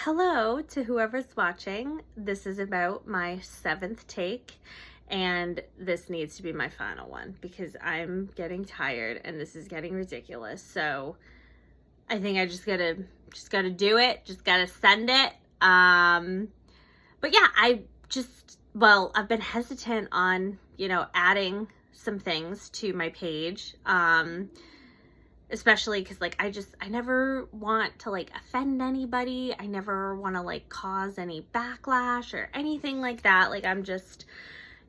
Hello to whoever's watching. This is about my 7th take, and this needs to be my final one because I'm getting tired and this is getting ridiculous. So I think I just gotta do it, just gotta send it. But yeah, I've been hesitant on, adding some things to my page. Especially because I never want to offend anybody. I never want to cause any backlash or anything like that. I'm just,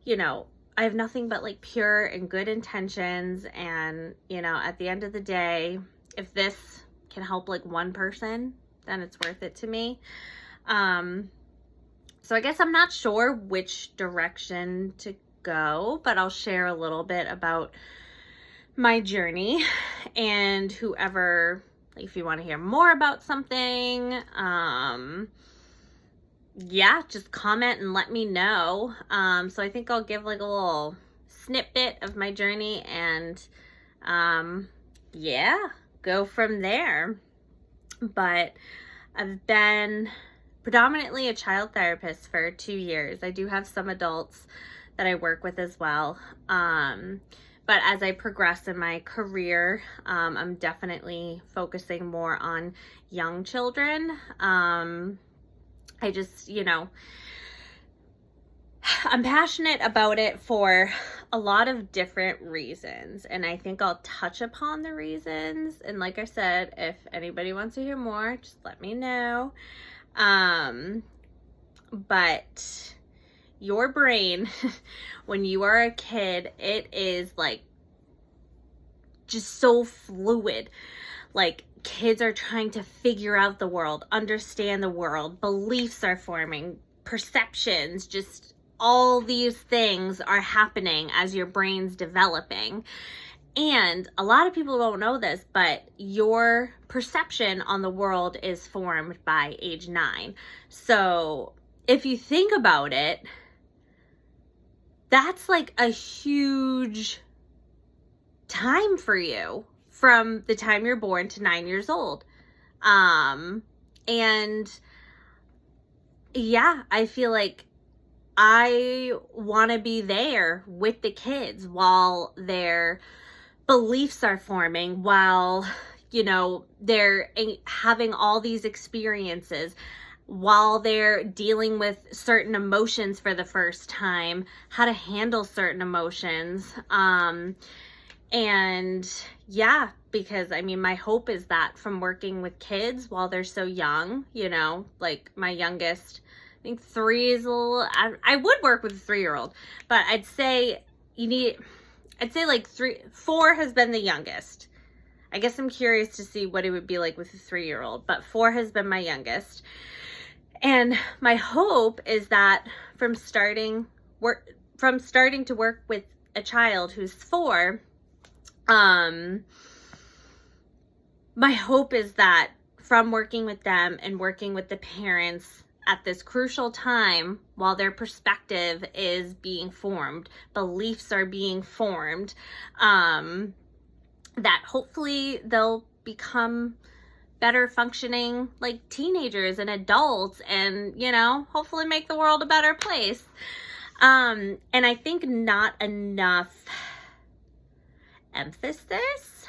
I have nothing but pure and good intentions. And, at the end of the day, if this can help one person, then it's worth it to me. So I guess I'm not sure which direction to go, but I'll share a little bit about my journey, and whoever, if you want to hear more about something, just comment and let me know. So I think I'll give a little snippet of my journey and go from there. But I've been predominantly a child therapist for 2 years. I do have some adults that I work with as well. But as I progress in my career, I'm definitely focusing more on young children. I'm passionate about it for a lot of different reasons. And I think I'll touch upon the reasons. And like I said, if anybody wants to hear more, just let me know. But your brain, when you are a kid, it is just so fluid. Kids are trying to figure out the world, understand the world, beliefs are forming, perceptions, just all these things are happening as your brain's developing. And a lot of people don't know this, but your perception on the world is formed by age 9. So if you think about it, that's a huge time for you from the time you're born to 9 years old. I feel I want to be there with the kids while their beliefs are forming, while, they're having all these experiences, while they're dealing with certain emotions for the first time, how to handle certain emotions. Because my hope is that from working with kids while they're so young, my youngest, I think 3 is a little, I would work with a 3-year-old, but I'd say 4 has been the youngest. I guess I'm curious to see what it would be like with a 3-year-old, but 4 has been my youngest. And my hope is that from starting to work with a child who's 4, my hope is that from working with them and working with the parents at this crucial time while their perspective is being formed, beliefs are being formed, that hopefully they'll become better functioning teenagers and adults, and hopefully make the world a better place. And I think not enough emphasis.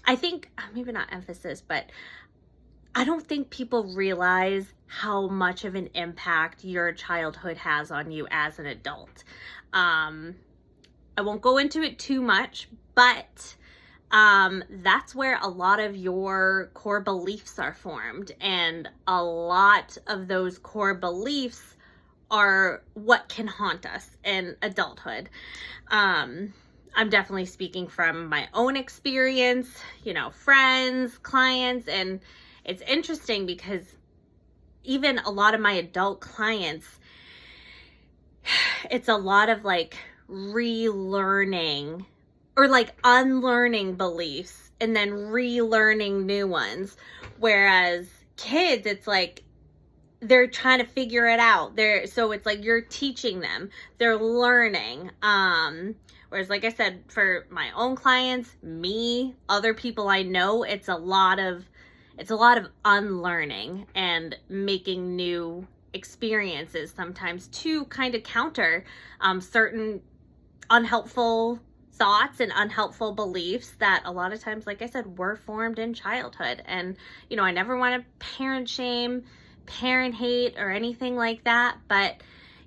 I think maybe not emphasis, but I don't think people realize how much of an impact your childhood has on you as an adult. I won't go into it too much, but that's where a lot of your core beliefs are formed, and a lot of those core beliefs are what can haunt us in adulthood. I'm definitely speaking from my own experience, friends, clients, and it's interesting because even a lot of my adult clients, it's a lot of relearning or unlearning beliefs and then relearning new ones. Whereas kids, it's they're trying to figure it out. So it's you're teaching them, they're learning. Whereas, like I said, for my own clients, me, other people I know, it's a lot of it's a lot of unlearning and making new experiences sometimes to kind of counter certain unhelpful thoughts and unhelpful beliefs that a lot of times, like I said, were formed in childhood. And, you know, I never want to parent shame, parent hate, or anything like that. But,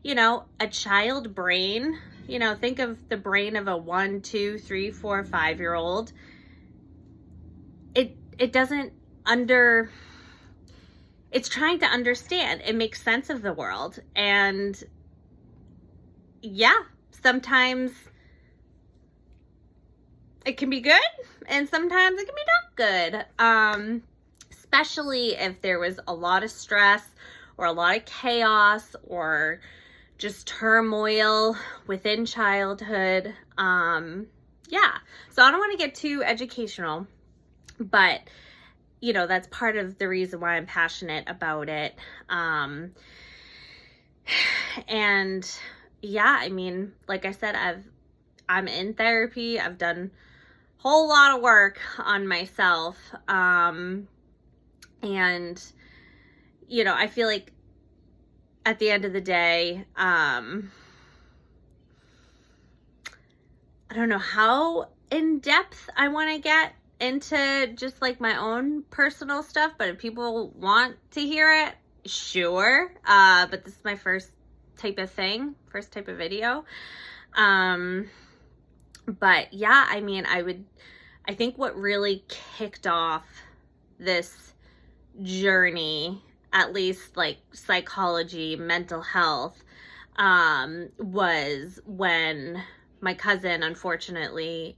you know, a child brain, you know, think of the brain of a 1, 2, 3, 4, 5-year-old. It doesn't it's trying to understand. It makes sense of the world. And yeah, sometimes it can be good and sometimes it can be not good. Especially if there was a lot of stress or a lot of chaos or just turmoil within childhood. Yeah, so I don't want to get too educational, but you know, that's part of the reason why I'm passionate about it. And yeah, I mean, like I said, I'm in therapy. I've done a whole lot of work on myself. And, you know, I feel like at the end of the day, I don't know how in depth I want to get into just like my own personal stuff, but if people want to hear it, sure. But this is my first type of video. But yeah, I mean, I think what really kicked off this journey, at least like psychology, mental health, was when my cousin unfortunately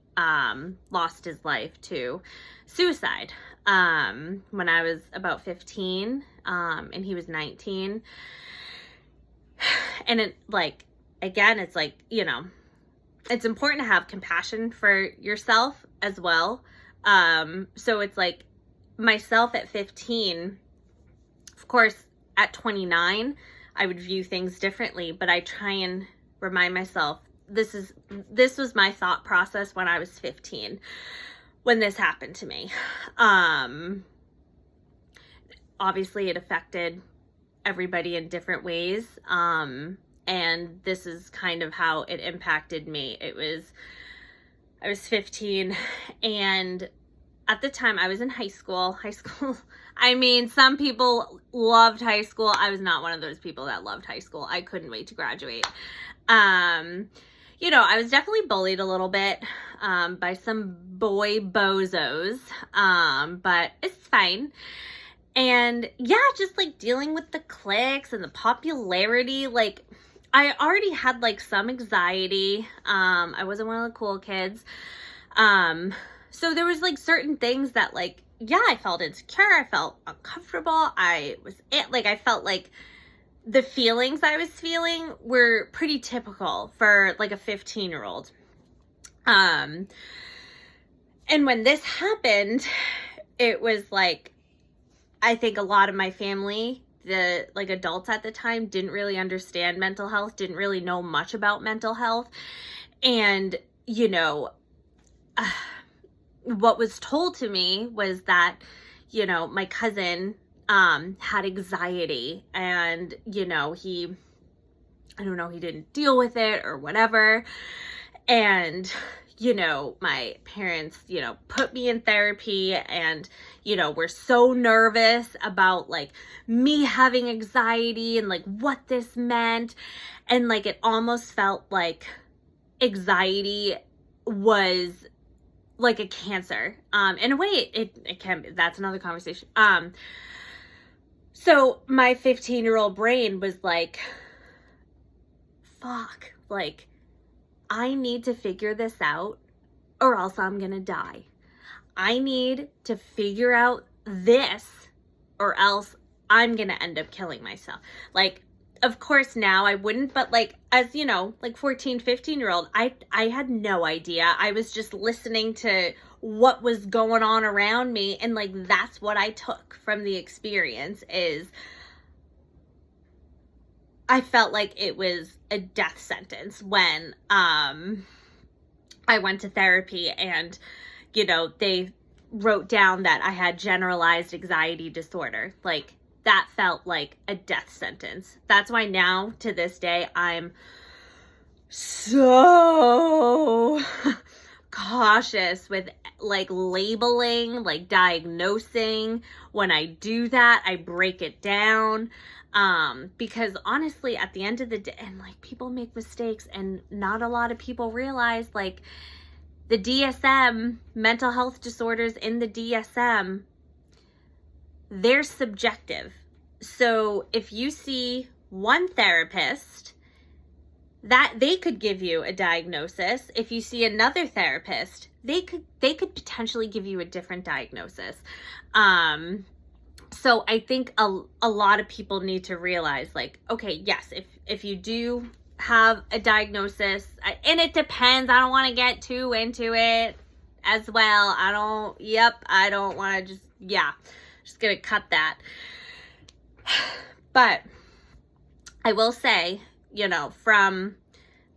lost his life to suicide when I was about 15 and he was 19. And it, like, again, it's like, you know, it's important to have compassion for yourself as well. So it's like myself at 15, of course, at 29, I would view things differently, but I try and remind myself, this was my thought process when I was 15, when this happened to me. Obviously it affected everybody in different ways. And this is kind of how it impacted me. I was 15, and at the time I was in high school. I mean, some people loved high school. I was not one of those people that loved high school. I couldn't wait to graduate. You know, I was definitely bullied a little bit by some boy bozos, but it's fine. And yeah, just like dealing with the cliques and the popularity, like I already had like some anxiety. I wasn't one of the cool kids. So there was like certain things that like, yeah, I felt insecure. I felt uncomfortable. I felt like the feelings I was feeling were pretty typical for like a 15-year-old. And when this happened, it was like, I think a lot of my family, the like adults at the time, didn't really understand mental health, didn't really know much about mental health. And, you know, what was told to me was that, you know, my cousin had anxiety, and, you know, he didn't deal with it or whatever. And, you know, my parents, you know, put me in therapy, and, you know, were so nervous about like me having anxiety and like what this meant. And like, it almost felt like anxiety was like a cancer. In a way it can be. That's another conversation. So my 15-year-old brain was like, fuck, like, I need to figure this out or else I'm gonna die. I need to figure out this or else I'm gonna end up killing myself. Like, of course now I wouldn't, but like, as you know, like 14, 15-year-old, I had no idea. I was just listening to what was going on around me, and like, that's what I took from the experience. Is I felt like it was a death sentence when I went to therapy, and, you know, they wrote down that I had generalized anxiety disorder. Like, that felt like a death sentence. That's why now, to this day, I'm so cautious with like labeling, like diagnosing. When I do that, I break it down. Because honestly, at the end of the day, and like, people make mistakes, and not a lot of people realize, like, the DSM, mental health disorders in the DSM, they're subjective. So if you see one therapist, that they could give you a diagnosis. If you see another therapist, they could potentially give you a different diagnosis. So I think a lot of people need to realize, like, okay, yes, if you do have a diagnosis, and it depends, I don't want to get too into it as well. I don't want to just gonna cut that. But I will say, you know, from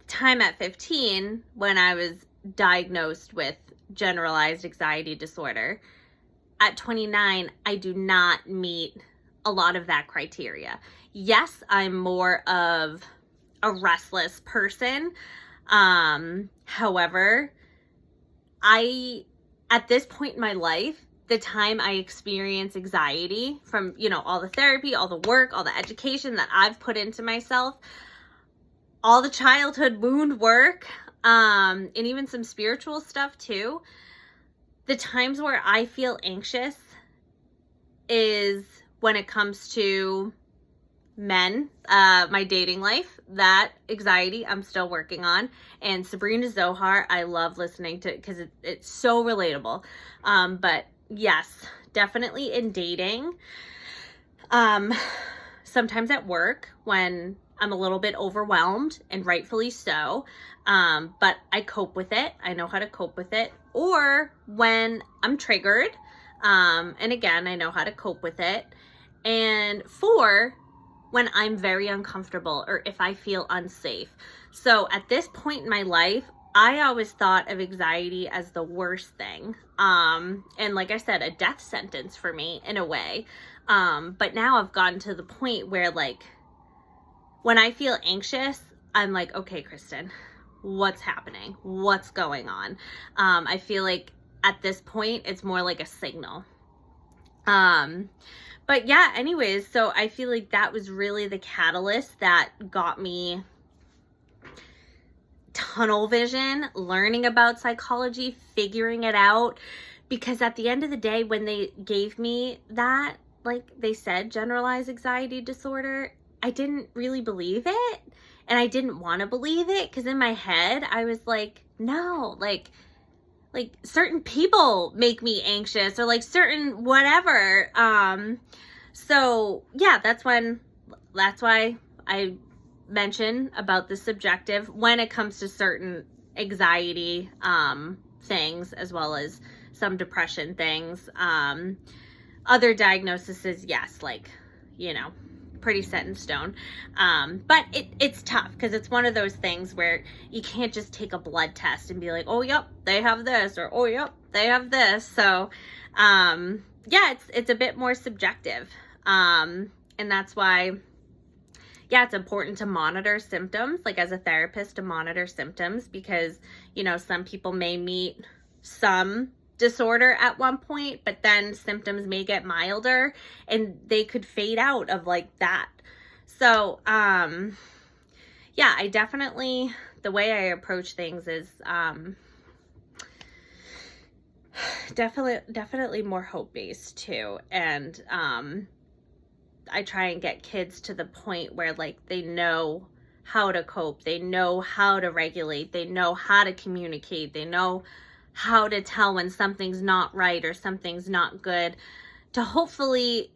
time at 15, when I was diagnosed with generalized anxiety disorder, at 29, I do not meet a lot of that criteria. Yes, I'm more of a restless person. However, at this point in my life, the time I experience anxiety from, you know, all the therapy, all the work, all the education that I've put into myself, all the childhood wound work, and even some spiritual stuff too, the times where I feel anxious is when it comes to men, my dating life. That anxiety I'm still working on. And Sabrina Zohar, I love listening to, because it's so relatable. But yes, definitely in dating. Sometimes at work when I'm a little bit overwhelmed, and rightfully so. But I cope with it. I know how to cope with it. Or when I'm triggered, and again, I know how to cope with it. And 4, when I'm very uncomfortable, or if I feel unsafe. So at this point in my life, I always thought of anxiety as the worst thing. And like I said, a death sentence for me in a way. But now I've gotten to the point where, like, when I feel anxious, I'm like, okay, Kristen, what's happening? What's going on? I feel like at this point, it's more like a signal. But yeah, anyways, so I feel like that was really the catalyst that got me tunnel vision, learning about psychology, figuring it out. Because at the end of the day, when they gave me that, like they said, generalized anxiety disorder, I didn't really believe it. And I didn't want to believe it, because in my head, I was like, no, like certain people make me anxious, or like certain whatever. So yeah, that's why I mention about the subjective when it comes to certain anxiety things, as well as some depression things. Other diagnoses, yes, like, you know, pretty set in stone. But it's tough, because it's one of those things where you can't just take a blood test and be like, oh, yep, they have this, or oh, yep, they have this. So, yeah, it's a bit more subjective. And that's why, yeah, it's important to monitor symptoms, like as a therapist, to monitor symptoms, because, you know, some people may meet some disorder at one point, but then symptoms may get milder and they could fade out of like that. So, yeah, I definitely, the way I approach things is, definitely more hope-based too. And, I try and get kids to the point where, like, they know how to cope, they know how to regulate, they know how to communicate, they know how to tell when something's not right or something's not good, to hopefully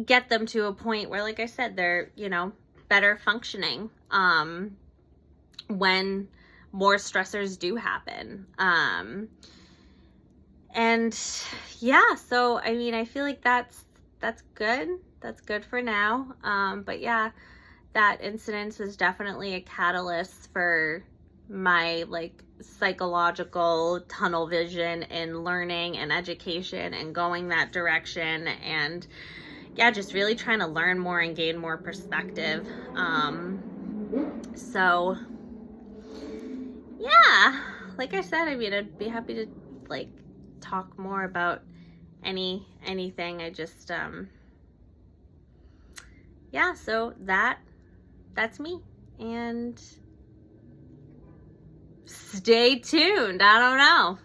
get them to a point where, like I said, they're, you know, better functioning when more stressors do happen. And yeah, so I mean, I feel like that's good. That's good for now. But yeah, that incident was definitely a catalyst for my, like, psychological tunnel vision in learning and education and going that direction, and yeah, just really trying to learn more and gain more perspective. So yeah, like I said, I mean, I'd be happy to like talk more about anything. I just yeah, so that's me, and stay tuned. I don't know.